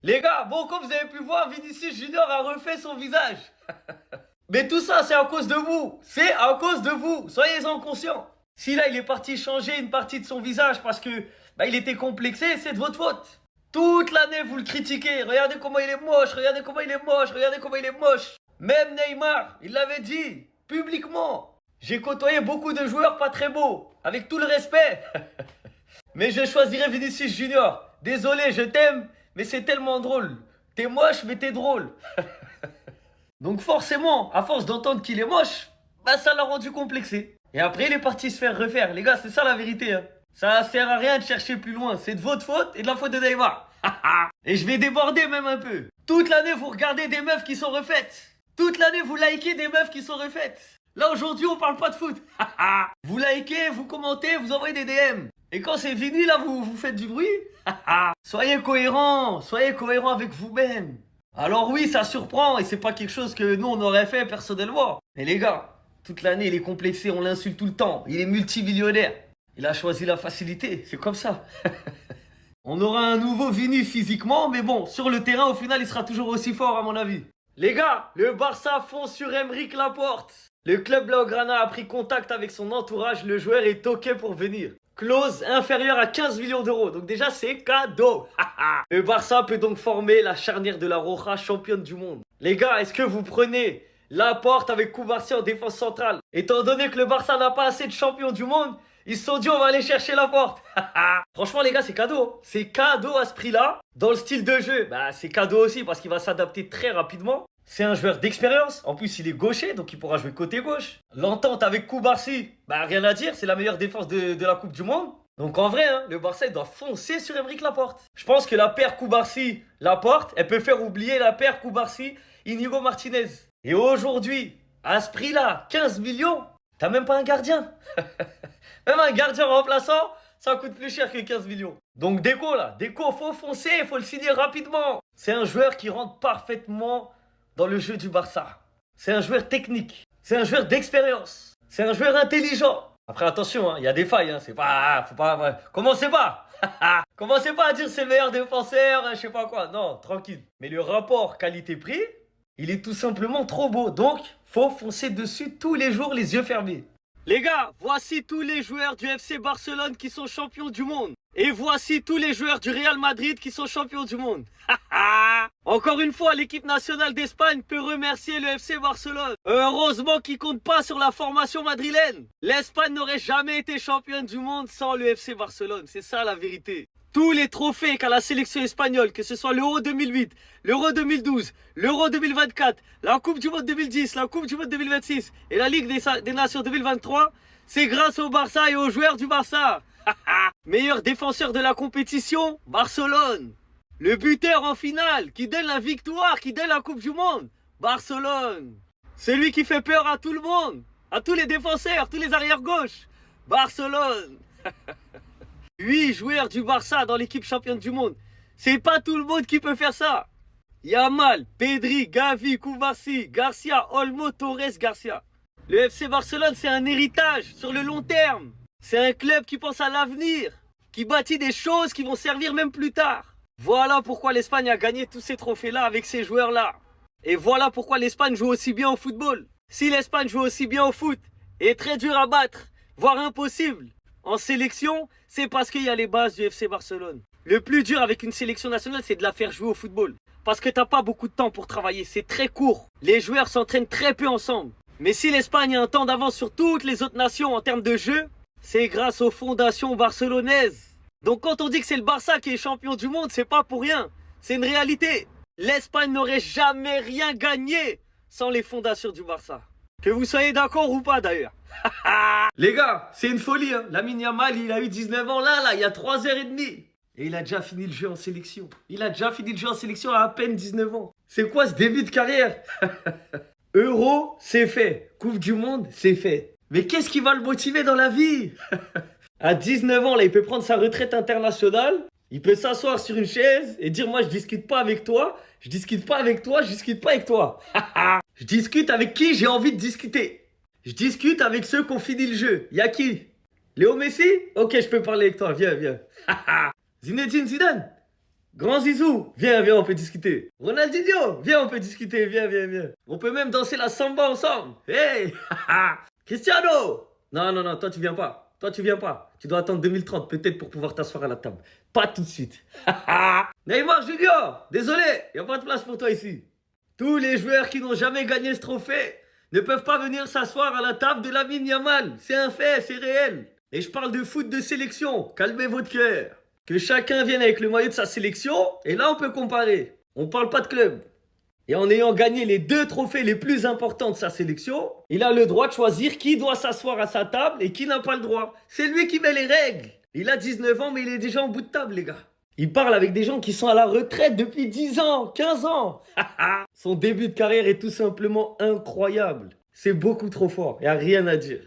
Les gars, bon, comme vous avez pu voir, Vinicius Junior a refait son visage. Mais tout ça, c'est à cause de vous. C'est à cause de vous. Soyez-en conscients. Si là, il est parti changer une partie de son visage parce que il était complexé, c'est de votre faute. Toute l'année, vous le critiquez. Regardez comment il est moche, regardez comment il est moche, regardez comment il est moche. Même Neymar, il l'avait dit, publiquement. J'ai côtoyé beaucoup de joueurs pas très beaux, avec tout le respect. Mais je choisirais Vinicius Junior. Désolé, je t'aime, mais c'est tellement drôle. T'es moche, mais t'es drôle. Donc forcément, à force d'entendre qu'il est moche, ça l'a rendu complexé. Et après, il est parti se faire refaire. Les gars, c'est ça la vérité. Hein. Ça sert à rien de chercher plus loin. C'est de votre faute et de la faute de Neymar. Et je vais déborder même un peu. Toute l'année, vous regardez des meufs qui sont refaites. Toute l'année, vous likez des meufs qui sont refaites. Là, aujourd'hui, on parle pas de foot. Vous likez, vous commentez, vous envoyez des DM. Et quand c'est fini, là, vous faites du bruit. Soyez cohérents avec vous-même. Alors oui, ça surprend et c'est pas quelque chose que nous, on aurait fait personnellement. Mais les gars, toute l'année, il est complexé, on l'insulte tout le temps. Il est multimillionnaire. Il a choisi la facilité, c'est comme ça. On aura un nouveau Vini physiquement, mais bon, sur le terrain, au final, il sera toujours aussi fort à mon avis. Les gars, le Barça fonce sur Aymeric Laporte. Le club Blaugrana a pris contact avec son entourage, le joueur est OK pour venir. Clause inférieure à 15 millions d'euros, donc déjà c'est cadeau. Le Barça peut donc former la charnière de la Roja, championne du monde. Les gars, est-ce que vous prenez Laporte avec Cubarsí en défense centrale? Étant donné que le Barça n'a pas assez de champions du monde, ils se sont dit on va aller chercher Laporte. Franchement les gars, c'est cadeau. C'est cadeau à ce prix-là. Dans le style de jeu, c'est cadeau aussi parce qu'il va s'adapter très rapidement. C'est un joueur d'expérience. En plus, il est gaucher, donc il pourra jouer côté gauche. L'entente avec Cubarsí, rien à dire. C'est la meilleure défense de la Coupe du Monde. Donc en vrai, le Barça il doit foncer sur Aymeric Laporte. Je pense que la paire Cubarsí-Laporte, elle peut faire oublier la paire Cubarsí-Inigo Martinez. Et aujourd'hui, à ce prix-là, 15 millions, t'as même pas un gardien. Même un gardien remplaçant, ça coûte plus cher que 15 millions. Donc Deco, faut foncer, faut le signer rapidement. C'est un joueur qui rentre parfaitement dans le jeu du Barça. C'est un joueur technique. C'est un joueur d'expérience. C'est un joueur intelligent. Après, attention, il y a des failles. C'est pas... Faut pas... Commencez pas. Commencez pas à dire c'est le meilleur défenseur, je sais pas quoi. Non, tranquille. Mais le rapport qualité-prix, il est tout simplement trop beau. Donc, faut foncer dessus tous les jours, les yeux fermés. Les gars, voici tous les joueurs du FC Barcelone qui sont champions du monde. Et voici tous les joueurs du Real Madrid qui sont champions du monde. Encore une fois, l'équipe nationale d'Espagne peut remercier le FC Barcelone. Heureusement qu'ils ne comptent pas sur la formation madrilène. L'Espagne n'aurait jamais été championne du monde sans le FC Barcelone. C'est ça la vérité. Tous les trophées qu'a la sélection espagnole, que ce soit l'Euro 2008, l'Euro 2012, l'Euro 2024, la Coupe du Monde 2010, la Coupe du Monde 2026 et la Ligue des Nations 2023, c'est grâce au Barça et aux joueurs du Barça. Meilleur défenseur de la compétition, Barcelone. Le buteur en finale, qui donne la victoire, qui donne la Coupe du Monde, Barcelone. Celui qui fait peur à tout le monde, à tous les défenseurs, tous les arrières-gauches, Barcelone. 8 joueurs du Barça dans l'équipe championne du monde. C'est pas tout le monde qui peut faire ça. Yamal, Pedri, Gavi, Cubarsí, Garcia, Olmo, Torres, Garcia. Le FC Barcelone, c'est un héritage sur le long terme. C'est un club qui pense à l'avenir, qui bâtit des choses qui vont servir même plus tard. Voilà pourquoi l'Espagne a gagné tous ces trophées-là avec ces joueurs-là. Et voilà pourquoi l'Espagne joue aussi bien au football. Si l'Espagne joue aussi bien au foot, et est très dur à battre, voire impossible, en sélection, c'est parce qu'il y a les bases du FC Barcelone. Le plus dur avec une sélection nationale, c'est de la faire jouer au football. Parce que t'as pas beaucoup de temps pour travailler, c'est très court. Les joueurs s'entraînent très peu ensemble. Mais si l'Espagne a un temps d'avance sur toutes les autres nations en termes de jeu, c'est grâce aux fondations barcelonaises. Donc quand on dit que c'est le Barça qui est champion du monde, c'est pas pour rien. C'est une réalité. L'Espagne n'aurait jamais rien gagné sans les fondations du Barça. Que vous soyez d'accord ou pas d'ailleurs. Les gars, c'est une folie. Lamine Yamal, il a eu 19 ans là, il y a 3h30. Et il a déjà fini le jeu en sélection. Il a déjà fini le jeu en sélection à peine 19 ans. C'est quoi ce début de carrière? Euro, c'est fait. Coupe du Monde, c'est fait. Mais qu'est-ce qui va le motiver dans la vie? À 19 ans, là, il peut prendre sa retraite internationale. Il peut s'asseoir sur une chaise et dire moi je discute pas avec toi, je discute pas avec toi, je discute pas avec toi. Je discute avec qui j'ai envie de discuter. Je discute avec ceux qui ont fini le jeu. Y'a qui? Léo Messi? Ok, je peux parler avec toi, viens. Zinedine Zidane? Grand Zizou, viens, viens, on peut discuter. Ronaldinho, viens, on peut discuter, viens, viens, viens. On peut même danser la samba ensemble. Hey, Cristiano. Non, non, non, toi tu viens pas. Toi tu viens pas. Tu dois attendre 2030 peut-être pour pouvoir t'asseoir à la table. Pas tout de suite. Neymar Junior, désolé, y a pas de place pour toi ici. Tous les joueurs qui n'ont jamais gagné ce trophée ne peuvent pas venir s'asseoir à la table de Lamine Yamal. C'est un fait, c'est réel. Et je parle de foot de sélection. Calmez votre cœur. Que chacun vienne avec le maillot de sa sélection, et là on peut comparer. On parle pas de club. Et en ayant gagné les 2 trophées les plus importants de sa sélection, il a le droit de choisir qui doit s'asseoir à sa table et qui n'a pas le droit. C'est lui qui met les règles. Il a 19 ans, mais il est déjà en bout de table, les gars. Il parle avec des gens qui sont à la retraite depuis 10 ans, 15 ans. Son début de carrière est tout simplement incroyable. C'est beaucoup trop fort, il n'y a rien à dire.